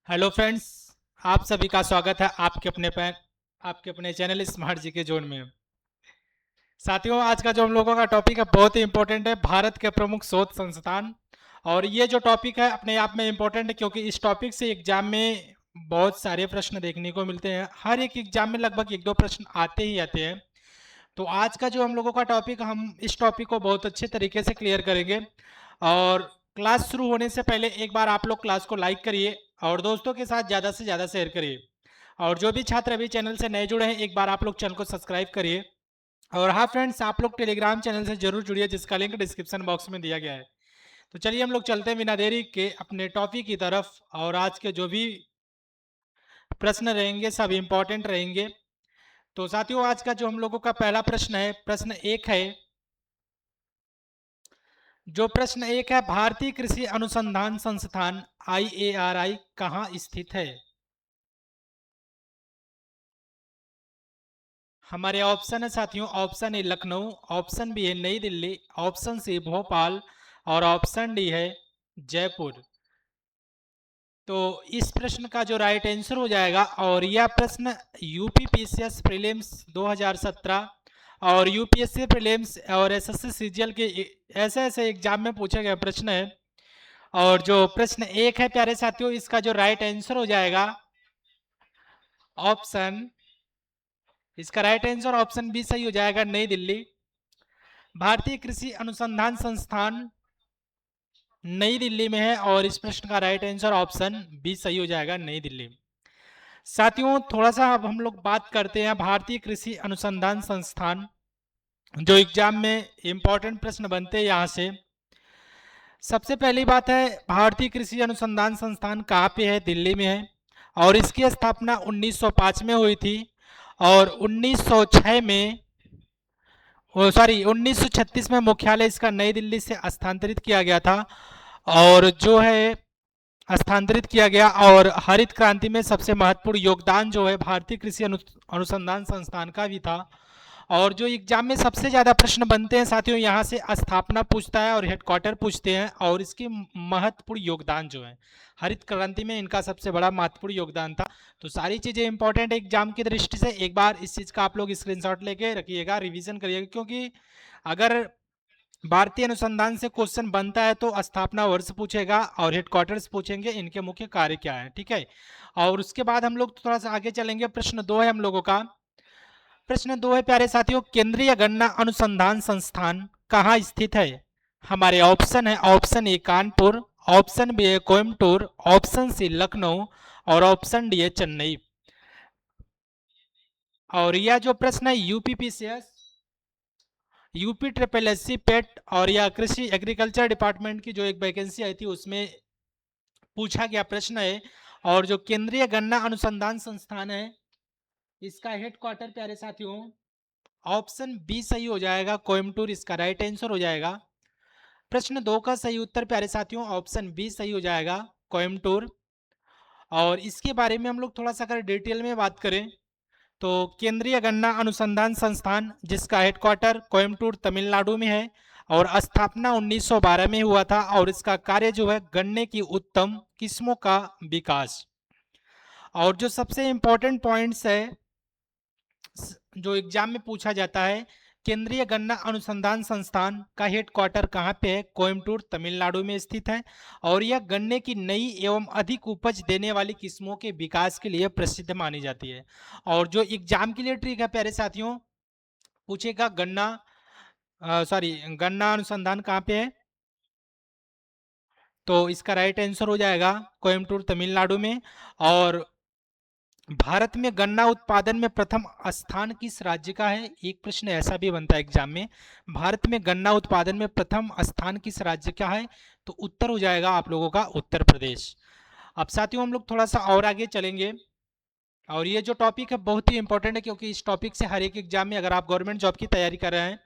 Hello friends. आप सभी का स्वागत है आपके अपने चैनल स्मार्ट जी के जोन में। साथियों, आज का जो हम लोगों का टॉपिक है बहुत ही इंपॉर्टेंट है, भारत के प्रमुख शोध संस्थान। और ये जो टॉपिक है अपने आप में इंपॉर्टेंट है क्योंकि इस टॉपिक से एग्जाम में बहुत सारे प्रश्न देखने को मिलते हैं। हर एक एग्जाम में लगभग एक दो प्रश्न आते ही आते हैं। तो आज का जो हम लोगों का टॉपिक, हम इस टॉपिक को बहुत अच्छे तरीके से क्लियर करेंगे। और क्लास शुरू होने से पहले एक बार आप लोग क्लास को लाइक करिए और दोस्तों के साथ ज़्यादा से ज़्यादा शेयर करिए। और जो भी छात्र अभी चैनल से नए जुड़े हैं, एक बार आप लोग चैनल को सब्सक्राइब करिए। और हाँ फ्रेंड्स, आप लोग टेलीग्राम चैनल से जरूर जुड़िए जिसका लिंक डिस्क्रिप्शन बॉक्स में दिया गया है। तो चलिए हम लोग चलते हैं बिना देरी के अपने टॉपिक की तरफ। और आज के जो भी प्रश्न रहेंगे सब इंपॉर्टेंट रहेंगे। तो साथियों, आज का जो हम लोगों का पहला प्रश्न है, प्रश्न एक है। जो प्रश्न एक है, भारतीय कृषि अनुसंधान संस्थान IARI कहाँ स्थित है? हमारे ऑप्शन है साथियों, option A Lucknow, option B है नई दिल्ली, ऑप्शन सी भोपाल और ऑप्शन डी है जयपुर। तो इस प्रश्न का जो राइट आंसर हो जाएगा, और यह प्रश्न यूपीपीसीएस प्रीलिम्स 2017 और यूपीएससी प्रीलिम्स और एसएससी सीजीएल के ऐसे ऐसे एग्जाम में पूछा गया प्रश्न है। और जो प्रश्न एक है प्यारे साथियों, इसका जो राइट आंसर हो जाएगा ऑप्शन, इसका राइट आंसर ऑप्शन बी सही हो जाएगा, नई दिल्ली। भारतीय कृषि अनुसंधान संस्थान नई दिल्ली में है और इस प्रश्न का राइट आंसर ऑप्शन बी सही हो जाएगा, नई दिल्ली। साथियों, थोड़ा सा अब हम लोग बात करते हैं भारतीय कृषि अनुसंधान संस्थान, जो एग्जाम में इंपॉर्टेंट प्रश्न बनते हैं यहाँ से। सबसे पहली बात है, भारतीय कृषि अनुसंधान संस्थान कहाँ पे है? दिल्ली में है। और इसकी स्थापना 1905 में हुई थी और 1906 में, 1936 में मुख्यालय इसका नई दिल्ली से स्थानांतरित किया गया था। और जो है स्थानांतरित किया गया, और हरित क्रांति में सबसे महत्वपूर्ण योगदान जो है भारतीय कृषि अनुसंधान संस्थान का भी था। और जो एग्जाम में सबसे ज़्यादा प्रश्न बनते हैं साथियों, यहाँ से स्थापना पूछता है और हेडक्वार्टर पूछते हैं, और इसके महत्वपूर्ण योगदान जो है हरित क्रांति में इनका सबसे बड़ा महत्वपूर्ण योगदान था। तो सारी चीज़ें इंपॉर्टेंट है एग्जाम की दृष्टि से। एक बार इस चीज़ का आप लोग स्क्रीनशॉट लेके रखिएगा, रिवीजन करिएगा, क्योंकि अगर भारतीय अनुसंधान से क्वेश्चन बनता है तो स्थापना वर्ष पूछेगा और हेडक्वार्टर्स पूछेंगे, इनके मुख्य कार्य क्या है, ठीक है। और उसके बाद हम लोग थोड़ा सा आगे चलेंगे। प्रश्न दो है हम लोगों का। प्रश्न दो है प्यारे साथियों, केंद्रीय गन्ना अनुसंधान संस्थान कहाँ स्थित है? हमारे ऑप्शन है, option A Kanpur, option B है कोयम्बटूर, ऑप्शन सी लखनऊ और ऑप्शन डी है चेन्नई। और यह जो प्रश्न है UPPCS, UP triple S C PET और या कृषि एग्रीकल्चर डिपार्टमेंट की जो एक वैकेंसी आई थी उसमें पूछा गया प्रश्न है। और जो केंद्रीय गन्ना अनुसंधान संस्थान है, इसका हेडक्वार्टर प्यारे साथियों ऑप्शन बी सही हो जाएगा, कोयम्बटूर इसका राइट आंसर हो जाएगा। प्रश्न दो का सही उत्तर प्यारे साथियों ऑप्शन बी सही हो जाएगा, कोयम्बटूर। और इसके बारे में हम लोग थोड़ा सा अगर डिटेल में बात करें तो केंद्रीय गन्ना अनुसंधान संस्थान जिसका हेडक्वार्टर कोयम्बटूर तमिलनाडु में है और स्थापना 1912 में हुआ था, और इसका कार्य जो है गन्ने की उत्तम किस्मों का विकास। और जो सबसे इंपॉर्टेंट पॉइंट्स है जो एग्जाम में पूछा जाता है, केंद्रीय गन्ना अनुसंधान संस्थान का हेडक्वार्टर कहाँ पे है? कोयम्बटूर तमिलनाडु में स्थित है। और यह गन्ने की नई एवं अधिक उपज देने वाली किस्मों के विकास के लिए प्रसिद्ध मानी जाती है। और जो एग्जाम के लिए ट्रिक है प्यारे साथियों, पूछेगा गन्ना अनुसंधान कहाँ पे है, तो इसका राइट आंसर हो जाएगा कोयम्बटूर तमिलनाडु में। और भारत में गन्ना उत्पादन में प्रथम स्थान किस राज्य का है? एक प्रश्न ऐसा भी बनता है एग्जाम में, भारत में गन्ना उत्पादन में प्रथम स्थान किस राज्य का है? तो उत्तर हो जाएगा आप लोगों का उत्तर प्रदेश। अब साथियों हम लोग थोड़ा सा और आगे चलेंगे। और ये जो टॉपिक है बहुत ही इंपॉर्टेंट है क्योंकि इस टॉपिक से हर एक एग्जाम में, अगर आप गवर्नमेंट जॉब की तैयारी कर रहे हैं,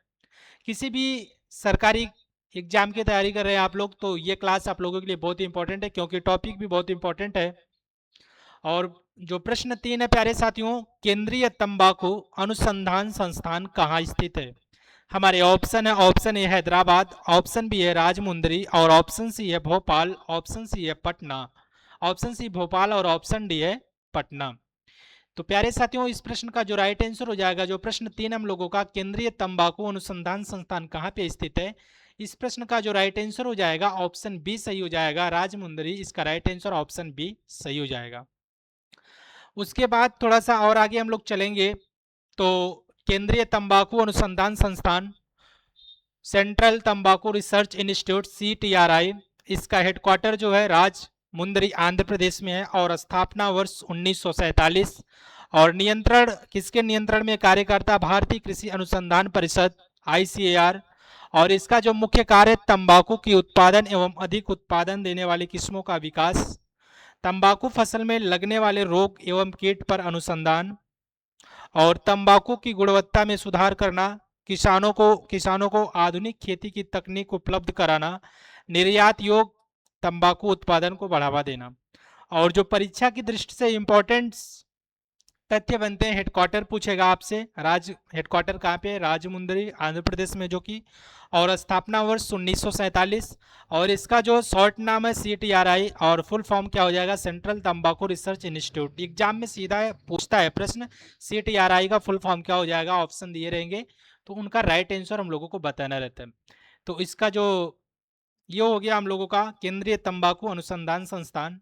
किसी भी सरकारी एग्जाम की तैयारी कर रहे हैं आप लोग, तो ये क्लास आप लोगों के लिए बहुत ही इंपॉर्टेंट है क्योंकि टॉपिक भी बहुत इंपॉर्टेंट है। और जो प्रश्न तीन है प्यारे साथियों, केंद्रीय तंबाकू अनुसंधान संस्थान कहाँ स्थित है? हमारे ऑप्शन है, option A Hyderabad, option B है राजमुंदरी और ऑप्शन सी है भोपाल, ऑप्शन सी है पटना ऑप्शन सी भोपाल और ऑप्शन डी है पटना। तो प्यारे साथियों, इस प्रश्न का जो राइट आंसर हो जाएगा, जो प्रश्न 3 हम लोगों का, केंद्रीय तंबाकू अनुसंधान संस्थान कहाँ पे स्थित है, इस प्रश्न का जो राइट आंसर हो जाएगा ऑप्शन बी सही हो जाएगा, राजमुंदरी। इसका राइट आंसर ऑप्शन बी सही हो जाएगा। उसके बाद थोड़ा सा और आगे हम लोग चलेंगे तो केंद्रीय तंबाकू अनुसंधान संस्थान, सेंट्रल तंबाकू रिसर्च इंस्टीट्यूट CTRI, इसका हेडक्वार्टर जो है राजमुंदरी आंध्र प्रदेश में है और स्थापना वर्ष 1947। और नियंत्रण किसके नियंत्रण में कार्य करता, भारतीय कृषि अनुसंधान परिषद ICAR। और इसका जो मुख्य कार्य तंबाकू की उत्पादन एवं अधिक उत्पादन देने वाली किस्मों का विकास, तंबाकू फसल में लगने वाले रोग एवं कीट पर अनुसंधान, और तंबाकू की गुणवत्ता में सुधार करना, किसानों को आधुनिक खेती की तकनीक उपलब्ध कराना, निर्यात योग्य तंबाकू उत्पादन को बढ़ावा देना। और जो परीक्षा की दृष्टि से इंपॉर्टेंट तथ्य बनते हैं, हेडक्वार्टर पूछेगा आपसे, हेडक्वार्टर कहाँ पे है, राजमुंदरी आंध्र प्रदेश में जो कि, और स्थापना वर्ष 1947। और इसका जो शॉर्ट नाम है CTRI और फुल फॉर्म क्या हो जाएगा, सेंट्रल तंबाकू रिसर्च इंस्टीट्यूट। एग्जाम में सीधा पूछता है प्रश्न, CTRI का फुल फॉर्म क्या हो जाएगा, ऑप्शन दिए रहेंगे तो उनका राइट आंसर हम लोगों को बताना रहता है। तो इसका जो ये हो गया हम लोगों का केंद्रीय तंबाकू अनुसंधान संस्थान।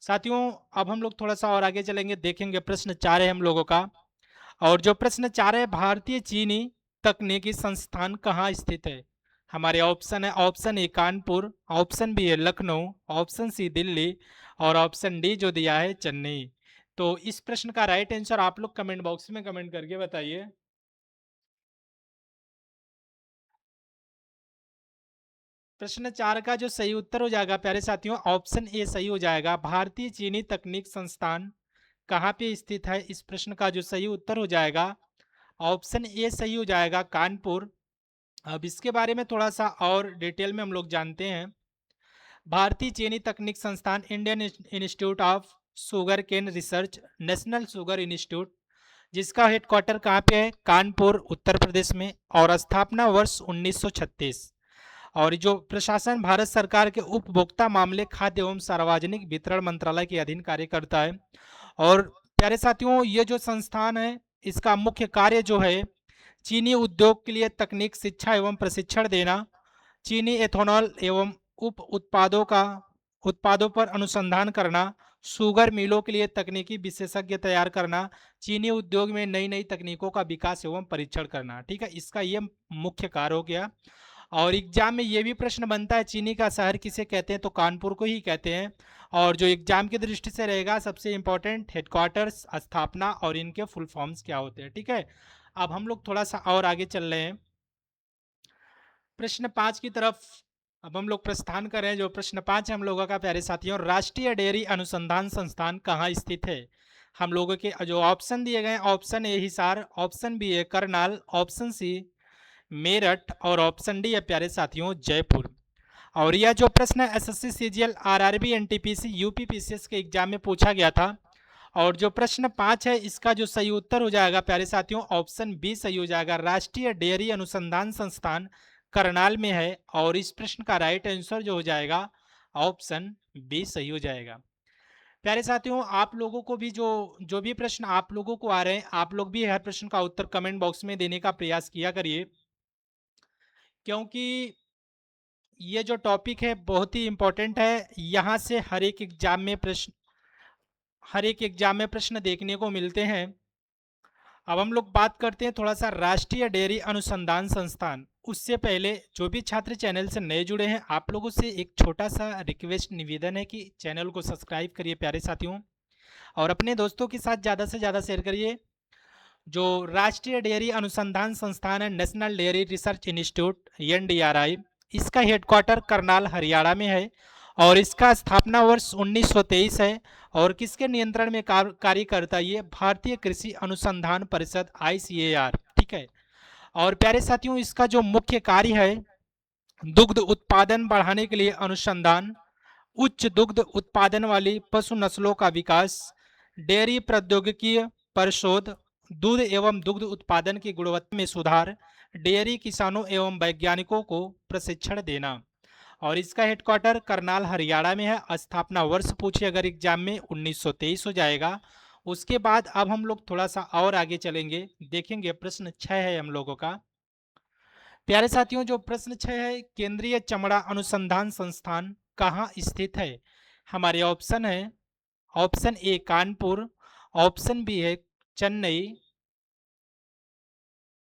साथियों, अब हम लोग थोड़ा सा और आगे चलेंगे, देखेंगे प्रश्न 4 है हम लोगों का। और जो प्रश्न 4 है, भारतीय चीनी तकनीकी संस्थान कहाँ स्थित है। हमारे ऑप्शन है, option A Kanpur, option B है लखनऊ, ऑप्शन सी दिल्ली, और ऑप्शन डी जो दिया है चेन्नई। तो इस प्रश्न का राइट आंसर आप लोग कमेंट बॉक्स में कमेंट करके बताइए। प्रश्न 4 का जो सही उत्तर हो जाएगा प्यारे साथियों, ऑप्शन ए सही हो जाएगा, भारतीय चीनी तकनीक संस्थान कहाँ पे स्थित है। इस प्रश्न का जो सही उत्तर हो जाएगा ऑप्शन ए सही हो जाएगा, कानपुर। अब इसके बारे में थोड़ा सा और डिटेल में हम लोग जानते हैं। भारतीय चीनी तकनीक संस्थान, Indian Institute of Sugar Cane Research, National Sugar Institute, जिसका हेडक्वार्टर कहाँ पे है, कानपुर उत्तर प्रदेश में, और स्थापना वर्ष 1936। और जो प्रशासन भारत सरकार के उपभोक्ता मामले, खाद्य एवं सार्वजनिक वितरण मंत्रालय के अधीन कार्य करता है। और प्यारे साथियों, ये जो संस्थान है इसका मुख्य कार्य जो है चीनी उद्योग के लिए तकनीक, शिक्षा एवं प्रशिक्षण देना, चीनी एथेनॉल एवं उप उत्पादों पर अनुसंधान करना, शुगर मिलों के लिए तकनीकी विशेषज्ञ तैयार करना, चीनी उद्योग में नई नई तकनीकों का विकास एवं परीक्षण करना। ठीक है, इसका ये मुख्य कार्य हो गया। और एग्जाम में ये भी प्रश्न बनता है, चीनी का शहर किसे कहते हैं, तो कानपुर को ही कहते हैं। और जो एग्जाम की दृष्टि से रहेगा सबसे इंपॉर्टेंट, हेडक्वार्टर्स, स्थापना और इनके फुल फॉर्म्स क्या होते हैं। ठीक है, अब हम लोग थोड़ा सा और आगे चल रहे हैं प्रश्न 5 की तरफ। अब हम लोग प्रस्थान कर रहे हैं। जो प्रश्न 5 है हम लोगों का प्यारे साथियों, राष्ट्रीय डेयरी अनुसंधान संस्थान कहाँ स्थित है। हम लोगों के जो ऑप्शन दिए गए, option A Hisar, option B है करनाल, ऑप्शन सी मेरठ, और ऑप्शन डी है प्यारे साथियों जयपुर। और यह जो प्रश्न है SSC CGL RRB NTPC UPPCS के एग्जाम में पूछा गया था। और जो प्रश्न 5 है इसका जो सही उत्तर हो जाएगा प्यारे साथियों, ऑप्शन बी सही हो जाएगा, राष्ट्रीय डेयरी अनुसंधान संस्थान करनाल में है। और इस प्रश्न का राइट आंसर जो हो जाएगा ऑप्शन बी सही हो जाएगा। प्यारे साथियों, आप लोगों को भी जो भी प्रश्न आप लोगों को आ रहे हैं, आप लोग भी हर प्रश्न का उत्तर कमेंट बॉक्स में देने का प्रयास किया करिए, क्योंकि ये जो टॉपिक है बहुत ही इंपॉर्टेंट है। यहाँ से हर एक एग्जाम में प्रश्न देखने को मिलते हैं। अब हम लोग बात करते हैं थोड़ा सा राष्ट्रीय डेयरी अनुसंधान संस्थान। उससे पहले जो भी छात्र चैनल से नए जुड़े हैं, आप लोगों से एक छोटा सा रिक्वेस्ट, निवेदन है कि चैनल को सब्सक्राइब करिए प्यारे साथियों, और अपने दोस्तों के साथ ज़्यादा से ज़्यादा शेयर करिए। जो राष्ट्रीय डेयरी अनुसंधान संस्थान है, national dairy research institute NDRI, इसका हेडक्वार्टर करनाल हरियाणा में है। और इसका स्थापना वर्ष 1923 है। और किसके नियंत्रण में कार्य करता है, ये भारतीय कृषि अनुसंधान परिषद ICAR। ठीक है, और प्यारे साथियों, इसका जो मुख्य कार्य है दुग्ध उत्पादन बढ़ाने के लिए अनुसंधान, उच्च दुग्ध उत्पादन वाली पशु नस्लों का विकास, डेयरी प्रौद्योगिकी पर शोध, दूध एवं दुग्ध उत्पादन की गुणवत्ता में सुधार, डेयरी किसानों एवं वैज्ञानिकों को प्रशिक्षण देना। और इसका हेडक्वार्टर करनाल हरियाणा में है। स्थापना वर्ष पूछे अगर एग्जाम में 1923 हो जाएगा। उसके बाद अब हम लोग थोड़ा सा और आगे चलेंगे, देखेंगे प्रश्न 6 है हम लोगों का। प्यारे साथियों, जो प्रश्न 6 है, केंद्रीय चमड़ा अनुसंधान संस्थान कहाँ स्थित है? हमारे ऑप्शन है, option A Kanpur, option B है चेन्नई,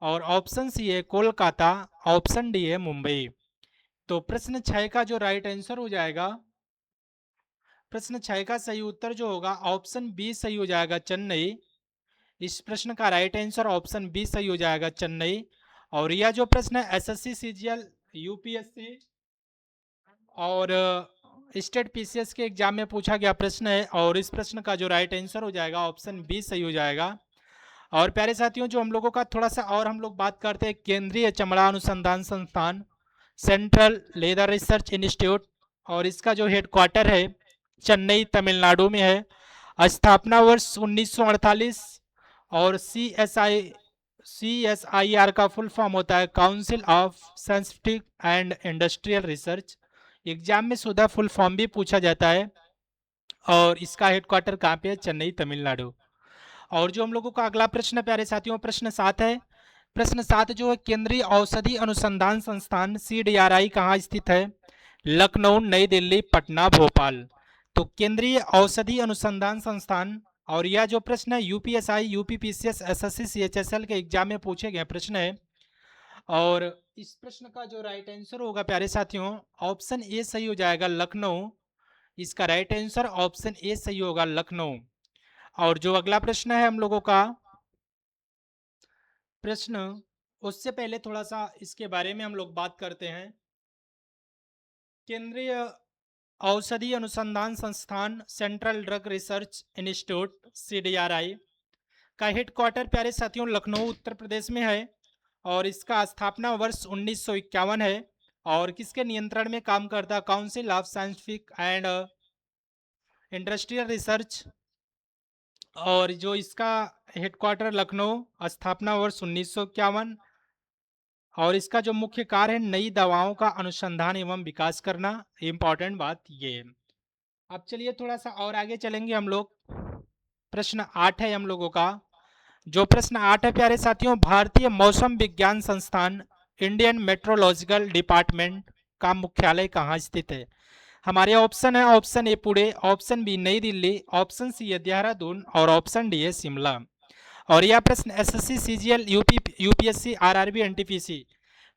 और ऑप्शन सी है कोलकाता, ऑप्शन डी है मुंबई। तो प्रश्न 6 का जो राइट आंसर हो जाएगा, प्रश्न 6 का सही उत्तर जो होगा ऑप्शन बी सही हो जाएगा, चेन्नई। इस प्रश्न का राइट आंसर ऑप्शन बी सही हो जाएगा, चेन्नई। और यह जो प्रश्न है एसएससी सीजीएल यूपीएससी और स्टेट पीसीएस के एग्जाम में पूछा गया प्रश्न है, और इस प्रश्न का जो राइट आंसर हो जाएगा ऑप्शन बी सही हो जाएगा। और प्यारे साथियों, जो हम लोगों का थोड़ा सा और हम लोग बात करते हैं, केंद्रीय चमड़ा अनुसंधान संस्थान, सेंट्रल लेदर रिसर्च इंस्टीट्यूट, और इसका जो हेडक्वार्टर है चेन्नई तमिलनाडु में है। स्थापना वर्ष 1948, और CSIR का फुल फॉर्म होता है council of scientific and industrial research. Exam में सुधा फुल फॉर्म भी पूछा जाता है, और इसका हेडक्वार्टर कहाँ पे है? चेन्नई तमिलनाडु। और जो हम लोगों का अगला प्रश्न प्यारे साथियों, प्रश्न 7 है। प्रश्न 7 जो है, केंद्रीय औषधि अनुसंधान संस्थान CDRI कहाँ स्थित है? लखनऊ, नई दिल्ली, पटना, भोपाल। तो केंद्रीय औषधि अनुसंधान संस्थान, और यह जो प्रश्न है यूपीएसआई, यूपीपीसीएस, एसएससी, सीएचएसएल के एग्जाम में पूछे गए प्रश्न है। और इस प्रश्न का जो राइट आंसर होगा प्यारे साथियों, ऑप्शन ए सही हो जाएगा, लखनऊ। इसका राइट आंसर ऑप्शन ए सही होगा, लखनऊ। और जो अगला प्रश्न है हम लोगों का प्रश्न, उससे पहले थोड़ा सा इसके बारे में हम लोग बात करते हैं। केंद्रीय औषधि अनुसंधान संस्थान, central drug research institute CDRI का हेडक्वार्टर प्यारे साथियों लखनऊ उत्तर प्रदेश में है, और इसका स्थापना वर्ष 1951 है। और किसके नियंत्रण में काम करता है? Council of scientific and industrial research. और जो इसका हेडक्वार्टर लखनऊ, स्थापना वर्ष 1951, और इसका जो मुख्य कार्य है नई दवाओं का अनुसंधान एवं विकास करना। इंपॉर्टेंट बात ये है। अब चलिए थोड़ा सा और आगे चलेंगे हम लोग। प्रश्न 8 है हम लोगों का। जो प्रश्न 8 है प्यारे साथियों, भारतीय मौसम विज्ञान संस्थान, इंडियन मेट्रोलॉजिकल डिपार्टमेंट का मुख्यालय कहाँ स्थित है? हमारे ऑप्शन है, option A Pune, option B Nai Delhi, option C है देहरादून, और ऑप्शन डी है शिमला। और यह प्रश्न SSC CGL UPSC RRB NTPC,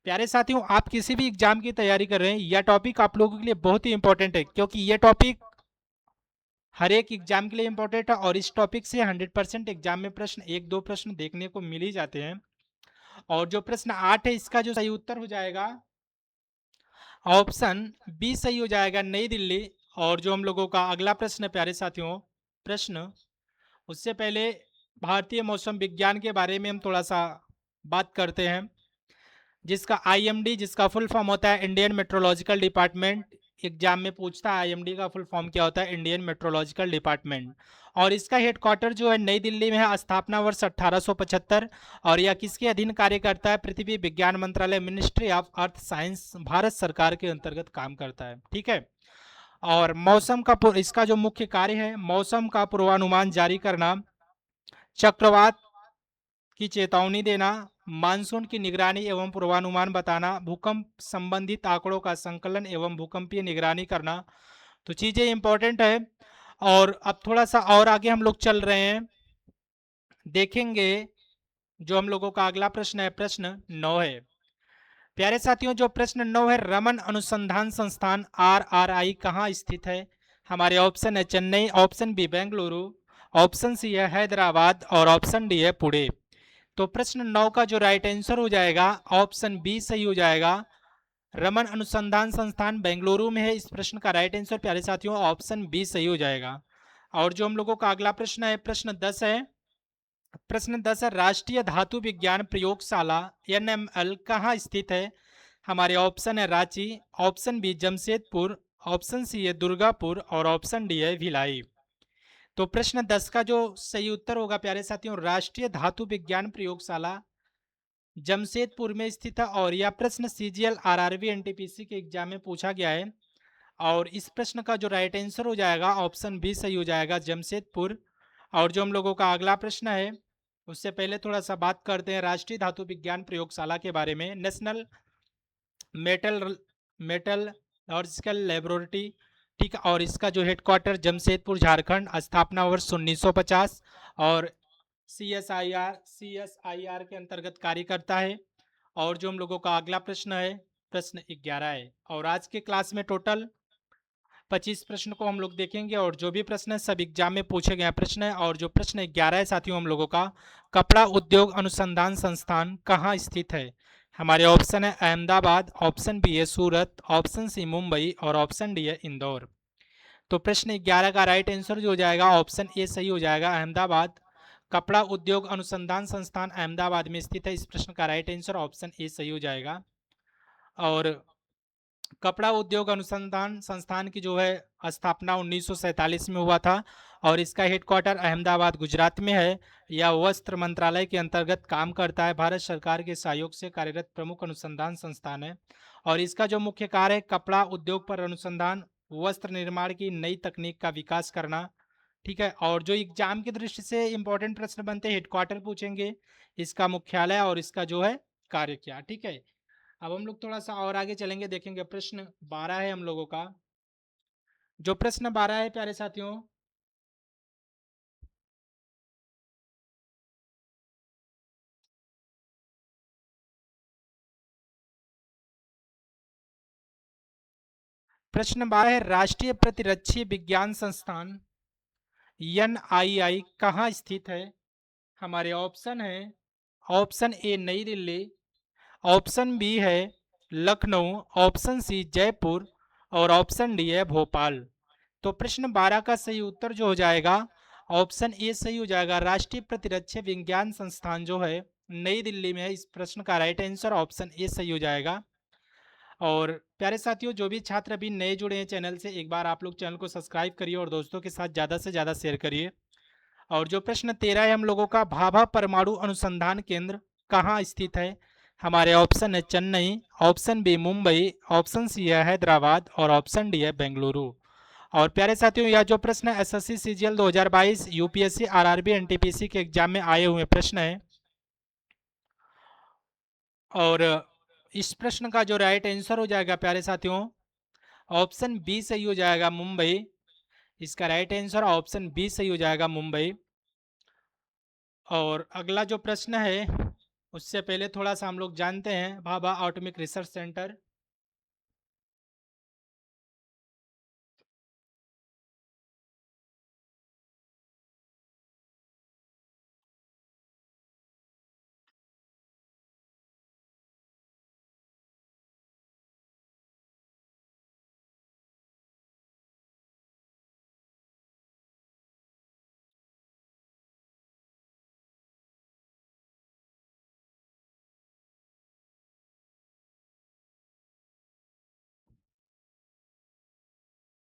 प्यारे साथियों आप किसी भी एग्जाम की तैयारी कर रहे हैं, यह टॉपिक आप लोगों के लिए बहुत ही इंपॉर्टेंट है, क्योंकि यह टॉपिक हर एक एग्जाम के लिए इंपॉर्टेंट है, और इस टॉपिक से 100% एग्जाम में प्रश्न, एक दो प्रश्न देखने को मिल ही जाते हैं। और जो प्रश्न 8 है, इसका जो सही उत्तर हो जाएगा ऑप्शन बी सही हो जाएगा, नई दिल्ली। और जो हम लोगों का अगला प्रश्न है प्यारे साथियों, प्रश्न उससे पहले भारतीय मौसम विज्ञान के बारे में हम थोड़ा सा बात करते हैं, जिसका IMD, जिसका फुल फॉर्म होता है इंडियन मेट्रोलॉजिकल डिपार्टमेंट। एग्जाम में पूछता है IMD का फुल फॉर्म क्या होता है, इंडियन मेट्रोलॉजिकल डिपार्टमेंट। और इसका हेडक्वार्टर जो है नई दिल्ली में है। स्थापना वर्ष 1875, और यह किसके अधीन कार्य करता है? पृथ्वी विज्ञान मंत्रालय, ministry of earth science, Bharat सरकार के अंतर्गत काम करता है। ठीक है। और मौसम का इसका जो मुख्य कार्य है, मौसम का पूर्वानुमान जारी करना, चक्रवात की चेतावनी देना, मानसून की निगरानी एवं पूर्वानुमान बताना, भूकंप संबंधित आंकड़ों का संकलन एवं भूकंपीय निगरानी करना। तो चीजें इंपॉर्टेंट है। और अब थोड़ा सा और आगे हम लोग चल रहे हैं, देखेंगे जो हम लोगों का अगला प्रश्न है, प्रश्न 9 है। प्यारे साथियों, जो प्रश्न 9 है, रमन अनुसंधान संस्थान RRI कहाँ स्थित है? हमारे ऑप्शन है Chennai, option B Bengaluru, option C है हैदराबाद, और ऑप्शन डी है पुणे। तो प्रश्न 9 का जो राइट आंसर हो जाएगा ऑप्शन बी सही हो जाएगा, रमन अनुसंधान संस्थान बेंगलुरु में है। इस प्रश्न का राइट आंसर प्यारे साथियों ऑप्शन बी सही हो जाएगा। और जो हम लोगों का अगला प्रश्न है, प्रश्न 10 है। प्रश्न 10 है, राष्ट्रीय धातु विज्ञान प्रयोगशाला NML कहाँ स्थित है? हमारे ऑप्शन है Ranchi, option B Jamshedpur, option C है दुर्गापुर, और ऑप्शन डी है भिलाई। तो प्रश्न 10 का जो सही उत्तर होगा प्यारे साथियों, राष्ट्रीय धातु विज्ञान प्रयोगशाला जमशेदपुर में स्थित है। और यह प्रश्न सीजीएल आरआरबी एनटीपीसी के एग्जाम में पूछा गया है। और इस प्रश्न का जो राइट आंसर हो जाएगा ऑप्शन बी सही हो जाएगा, जमशेदपुर। और जो हम लोगों का अगला प्रश्न है, उससे पहले थोड़ा सा बात करते हैं राष्ट्रीय धातु विज्ञान प्रयोगशाला के बारे में। नेशनल मेटल मेटलर्जिकल लेबोरेटरी, ठीक है। और इसका जो हेडक्वार्टर जमशेदपुर झारखंड, स्थापना वर्ष 1950। और सीएसआईआर के अंतर्गत कार्य करता है। और जो हम लोगों का अगला प्रश्न है, प्रश्न 11 है। और आज के क्लास में टोटल 25 प्रश्न को हम लोग देखेंगे। और जो भी प्रश्न है सब एग्जाम में पूछे गए प्रश्न है। और जो प्रश्न 11 है साथियों हम लोगों का, कपड़ा उद्योग अनुसंधान संस्थान कहाँ स्थित है? हमारे ऑप्शन है अहमदाबाद, ऑप्शन बी है सूरत, ऑप्शन सी मुंबई और ऑप्शन डी है इंदौर। तो प्रश्न 11 का राइट आंसर जो हो जाएगा ऑप्शन ए सही हो जाएगा, अहमदाबाद। कपड़ा उद्योग अनुसंधान संस्थान अहमदाबाद में स्थित है। इस प्रश्न का राइट आंसर ऑप्शन ए सही हो जाएगा। और कपड़ा उद्योग अनुसंधान संस्थान की जो है स्थापना 1947 में हुआ था। और इसका हेडक्वार्टर अहमदाबाद गुजरात में है। यह वस्त्र मंत्रालय के अंतर्गत काम करता है। भारत सरकार के सहयोग से कार्यरत प्रमुख अनुसंधान संस्थान है। और इसका जो मुख्य कार्य है, कपड़ा उद्योग पर अनुसंधान, वस्त्र निर्माण की नई तकनीक का विकास करना, ठीक है। और जो एग्जाम की दृष्टि से इंपॉर्टेंट प्रश्न बनते हैं, हेडक्वार्टर पूछेंगे, इसका मुख्यालय और इसका जो है कार्य क्या, ठीक है। अब हम लोग थोड़ा सा और आगे चलेंगे, देखेंगे प्रश्न 12 है हम लोगों का। जो प्रश्न 12 है प्यारे साथियों, प्रश्न 12 है राष्ट्रीय प्रतिरक्षी विज्ञान संस्थान एनआईआई कहाँ स्थित है? हमारे ऑप्शन है, ऑप्शन ए नई दिल्ली, ऑप्शन बी है लखनऊ, ऑप्शन सी जयपुर और ऑप्शन डी है भोपाल। तो प्रश्न 12 का सही उत्तर जो हो जाएगा ऑप्शन ए सही हो जाएगा, राष्ट्रीय प्रतिरक्षा विज्ञान संस्थान जो है नई दिल्ली में है। इस प्रश्न का राइट आंसर ऑप्शन ए सही हो जाएगा। और प्यारे साथियों, जो भी छात्र अभी नए जुड़े हैं चैनल से, एक बार आप लोग चैनल को सब्सक्राइब करिए और दोस्तों के साथ ज़्यादा से ज़्यादा शेयर करिए। और जो प्रश्न 13 है हम लोगों का, भाभा परमाणु अनुसंधान केंद्र कहाँ स्थित है? हमारे ऑप्शन है Chennai, option B Mumbai, option C है हैदराबाद और ऑप्शन डी है बेंगलुरु। और प्यारे साथियों, यह जो प्रश्न है SSC CGL 2022 UPSC RRB NTPC के एग्जाम में आए हुए प्रश्न है। और इस प्रश्न का जो राइट आंसर हो जाएगा प्यारे साथियों ऑप्शन बी सही हो जाएगा, मुंबई। इसका राइट आंसर ऑप्शन बी सही हो जाएगा, मुंबई। और अगला जो प्रश्न है उससे पहले थोड़ा सा हम लोग जानते हैं Bhabha atomic research centre.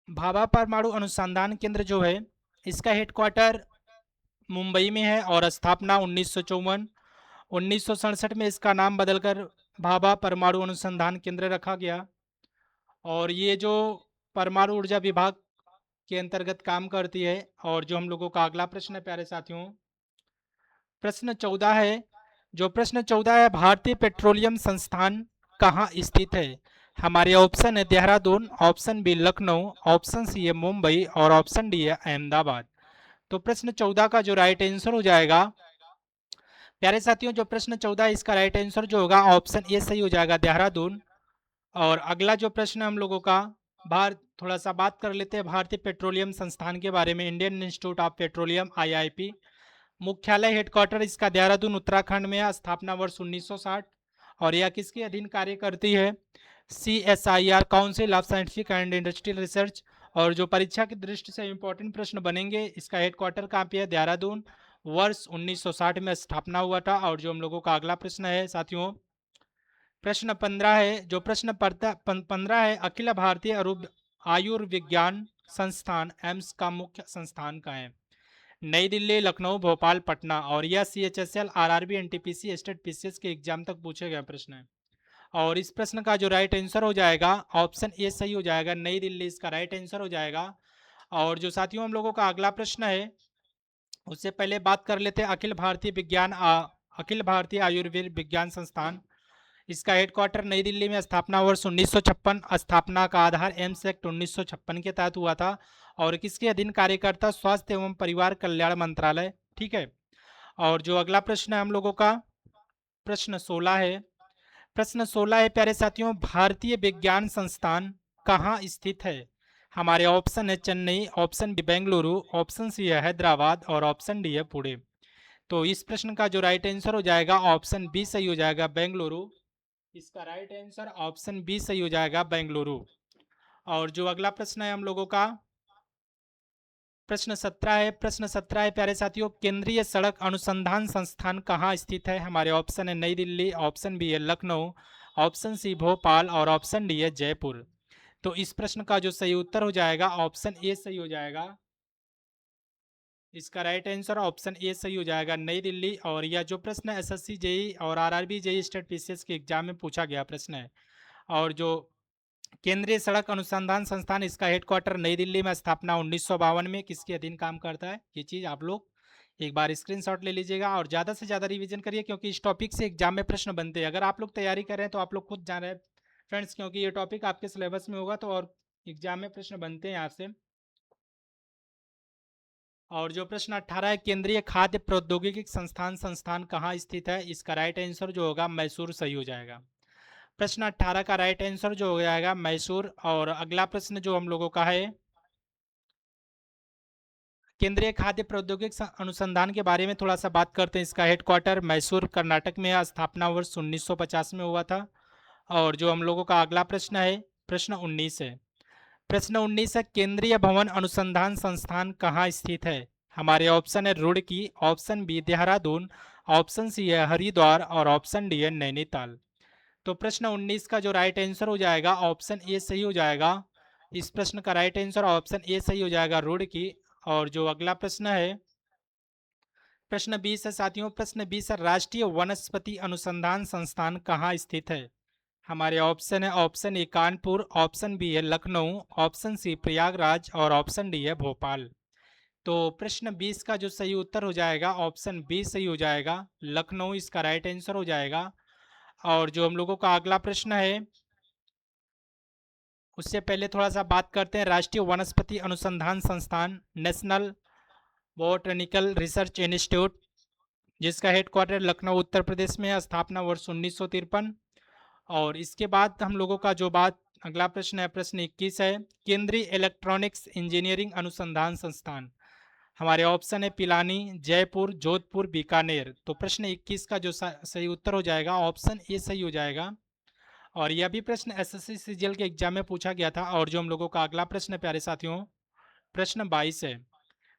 Bhabha परमाणु अनुसंधान केंद्र जो है इसका हेडक्वार्टर मुंबई में है और स्थापना 1954। 1967 में इसका नाम बदलकर भाभा परमाणु अनुसंधान केंद्र रखा गया। और ये जो परमाणु ऊर्जा विभाग के अंतर्गत काम करती है। और जो हम लोगों का अगला प्रश्न है प्यारे साथियों, प्रश्न 14 है। जो प्रश्न 14 है, भारतीय पेट्रोलियम संस्थान कहाँ स्थित है? हमारे ऑप्शन है Dehradun, option B Lucknow, option C है मुंबई और ऑप्शन डी है अहमदाबाद। तो प्रश्न 14 का जो राइट आंसर हो जाएगा प्यारे साथियों, जो प्रश्न 14 है इसका राइट आंसर जो होगा ऑप्शन ए सही हो जाएगा, देहरादून। और अगला जो प्रश्न हम लोगों का, भारत थोड़ा सा बात कर लेते हैं भारतीय पेट्रोलियम संस्थान के बारे में। Indian Institute of petroleum IIP, मुख्यालय हेडक्वार्टर इसका देहरादून उत्तराखंड में है। स्थापना वर्ष 1960। और यह किसके अधीन कार्य करती है? CSIR, council of scientific and industrial research. और जो परीक्षा की दृष्टि से इंपॉर्टेंट प्रश्न बनेंगे, इसका हेडक्वार्टर कहाँ पे है? देहरादून। वर्ष 1960 में स्थापना हुआ था। और जो हम लोगों का अगला प्रश्न है साथियों, प्रश्न 15 है। जो प्रश्न 15 है, अखिल भारतीय आयुर्विज्ञान संस्थान एम्स का मुख्य संस्थान कहाँ है? नई दिल्ली, लखनऊ, भोपाल, पटना। और यह CHSL, RRB, NTPC, state PCS के एग्जाम तक पूछे गए प्रश्न है। और इस प्रश्न का जो राइट आंसर हो जाएगा ऑप्शन ए सही हो जाएगा, नई दिल्ली इसका राइट आंसर हो जाएगा। और जो साथियों हम लोगों का अगला प्रश्न है उससे पहले बात कर लेते हैं अखिल भारतीय आयुर्वेद विज्ञान संस्थान, इसका हेडक्वार्टर नई दिल्ली में, स्थापना वर्ष 1956, स्थापना का आधार एम्स एक्ट 1956 के तहत हुआ था। और किसके अधीन कार्य करता, स्वास्थ्य एवं परिवार कल्याण मंत्रालय। ठीक है। और जो अगला प्रश्न है हम लोगों का प्रश्न 16 है। प्रश्न 16 है प्यारे साथियों, भारतीय विज्ञान संस्थान कहाँ स्थित है? हमारे ऑप्शन है Chennai, option B Bengaluru, option C है हैदराबाद और ऑप्शन डी है पुणे। तो इस प्रश्न का जो राइट आंसर हो जाएगा ऑप्शन बी सही हो जाएगा, बेंगलुरु। इसका राइट आंसर ऑप्शन बी सही हो जाएगा, बेंगलुरु। और जो अगला प्रश्न है हम लोगों का प्रश्न 17 है। प्रश्न 17 है प्यारे साथियों, केंद्रीय सड़क अनुसंधान संस्थान कहाँ स्थित है? हमारे ऑप्शन है नई दिल्ली, ऑप्शन बी है लखनऊ, ऑप्शन सी भोपाल और ऑप्शन डी है जयपुर। तो इस प्रश्न का जो सही उत्तर हो जाएगा ऑप्शन ए सही हो जाएगा, इसका राइट आंसर ऑप्शन ए सही हो जाएगा, नई दिल्ली। और यह जो प्रश्न SSC जेई और RRB जेई स्टेट PCS के एग्जाम में पूछा गया प्रश्न है। और जो केंद्रीय सड़क अनुसंधान संस्थान, इसका हेडक्वार्टर नई दिल्ली में, स्थापना 1952 में, किसके अधीन काम करता है? ये चीज़ आप लोग एक बार स्क्रीनशॉट ले लीजिएगा और ज़्यादा से ज़्यादा रिवीजन करिए, क्योंकि इस टॉपिक से एग्जाम में प्रश्न बनते हैं। अगर आप लोग तैयारी कर रहे हैं तो आप लोग खुद जान रहे हैं फ्रेंड्स, क्योंकि ये टॉपिक आपके सिलेबस में होगा तो और एग्जाम में प्रश्न बनते हैं यहाँ से। और जो प्रश्न 18 है, केंद्रीय खाद्य प्रौद्योगिकी संस्थान कहाँ स्थित है? इसका राइट आंसर जो होगा मैसूर सही हो जाएगा। प्रश्न 18 का राइट आंसर जो हो जाएगा मैसूर। और अगला प्रश्न जो हम लोगों का है, केंद्रीय खाद्य प्रौद्योगिकी अनुसंधान के बारे में थोड़ा सा बात करते हैं। इसका हेडक्वार्टर मैसूर कर्नाटक में है, स्थापना वर्ष 1950 में हुआ था। और जो हम लोगों का अगला प्रश्न है प्रश्न 19 है। प्रश्न 19 है, केंद्रीय भवन अनुसंधान संस्थान कहाँ स्थित है? हमारे ऑप्शन है Roorkee, option B Dehradun, option C है हरिद्वार और ऑप्शन डी है नैनीताल। तो प्रश्न 19 का जो राइट आंसर हो जाएगा ऑप्शन ए सही हो जाएगा। इस प्रश्न का राइट आंसर ऑप्शन ए सही हो जाएगा, रुड़की। और जो अगला प्रश्न है प्रश्न 20 है साथियों, प्रश्न 20 है, राष्ट्रीय वनस्पति अनुसंधान संस्थान कहाँ स्थित है? हमारे ऑप्शन है option A Kanpur, option B है लखनऊ, ऑप्शन सी प्रयागराज और ऑप्शन डी है भोपाल। तो प्रश्न 20 का जो सही उत्तर हो जाएगा ऑप्शन बी सही हो जाएगा, लखनऊ इसका राइट आंसर हो जाएगा। और जो हम लोगों का अगला प्रश्न है उससे पहले थोड़ा सा बात करते हैं, राष्ट्रीय वनस्पति अनुसंधान संस्थान, नेशनल बोटनिकल रिसर्च इंस्टीट्यूट, जिसका हेडक्वार्टर लखनऊ उत्तर प्रदेश में है, स्थापना वर्ष 1953। और इसके बाद हम लोगों का जो बात अगला प्रश्न है प्रश्न 21 है, केंद्रीय इलेक्ट्रॉनिक्स इंजीनियरिंग अनुसंधान संस्थान, हमारे ऑप्शन है पिलानी, जयपुर, जोधपुर, बीकानेर। तो प्रश्न 21 का जो सही उत्तर हो जाएगा ऑप्शन ए सही हो जाएगा। और यह भी प्रश्न SSC CGL के एग्जाम में पूछा गया था। और जो हम लोगों का अगला प्रश्न है प्यारे साथियों प्रश्न 22 है।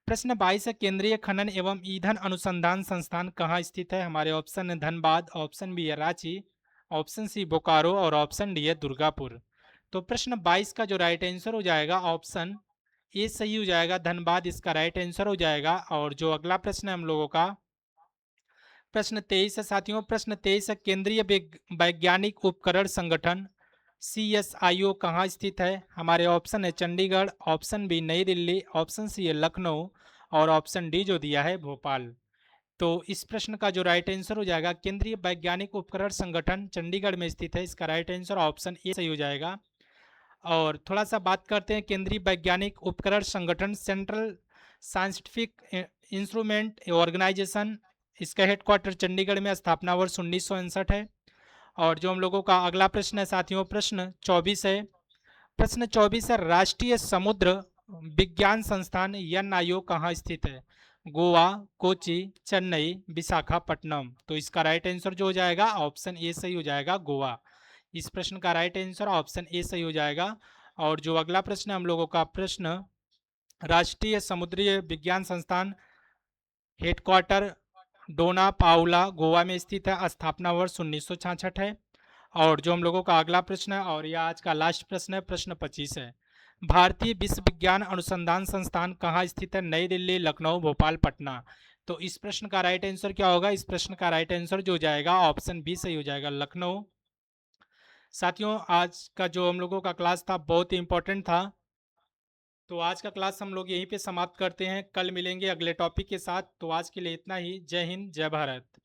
प्रश्न 22 है, केंद्रीय खनन एवं ईंधन अनुसंधान संस्थान कहाँ स्थित है? हमारे ऑप्शन है धनबाद, ऑप्शन बी है रांची, ऑप्शन सी बोकारो और ऑप्शन डी है दुर्गापुर। तो प्रश्न 22 का जो राइट आंसर हो जाएगा ऑप्शन ए सही हो जाएगा, धनबाद इसका राइट आंसर हो जाएगा। और जो अगला प्रश्न है हम लोगों का प्रश्न 23 है साथियों, प्रश्न 23 है, केंद्रीय वैज्ञानिक उपकरण संगठन CSIO कहाँ स्थित है? हमारे ऑप्शन है Chandigarh, option B Nai Delhi, option C है लखनऊ और ऑप्शन डी जो दिया है भोपाल। तो इस प्रश्न का जो राइट आंसर हो जाएगा, केंद्रीय वैज्ञानिक उपकरण संगठन चंडीगढ़ में स्थित है, इसका राइट आंसर ऑप्शन ए सही हो जाएगा। और थोड़ा सा बात करते हैं, केंद्रीय वैज्ञानिक उपकरण संगठन सेंट्रल साइंटिफिक इंस्ट्रूमेंट ऑर्गेनाइजेशन, इसका हेडक्वार्टर चंडीगढ़ में, स्थापना वर्ष 1959 है। और जो हम लोगों का अगला प्रश्न है साथियों प्रश्न 24 है। प्रश्न 24 है, राष्ट्रीय समुद्र विज्ञान संस्थान NIO कहाँ स्थित है? गोवा, कोची, चेन्नई, विशाखापट्टनम। तो इसका राइट आंसर जो हो जाएगा ऑप्शन ए सही हो जाएगा, गोवा। इस प्रश्न का राइट आंसर ऑप्शन ए सही हो जाएगा। और जो अगला प्रश्न हम लोगों का प्रश्न, राष्ट्रीय समुद्रीय विज्ञान संस्थान हेडक्वार्टर डोना पाउला गोवा में स्थित है, स्थापना वर्ष 1966 है। और जो हम लोगों का अगला प्रश्न है और यह आज का लास्ट प्रश्न है प्रश्न 25 है। भारतीय विश्व विज्ञान अनुसंधान संस्थान कहाँ स्थित है? नई दिल्ली, लखनऊ, भोपाल, पटना। तो इस प्रश्न का राइट आंसर क्या होगा? इस प्रश्न का राइट आंसर जो हो जाएगा ऑप्शन बी सही हो जाएगा, लखनऊ। साथियों, आज का जो हम लोगों का क्लास था बहुत ही इंपॉर्टेंट था। तो आज का क्लास हम लोग यहीं पे समाप्त करते हैं, कल मिलेंगे अगले टॉपिक के साथ। तो आज के लिए इतना ही। जय हिंद, जय भारत।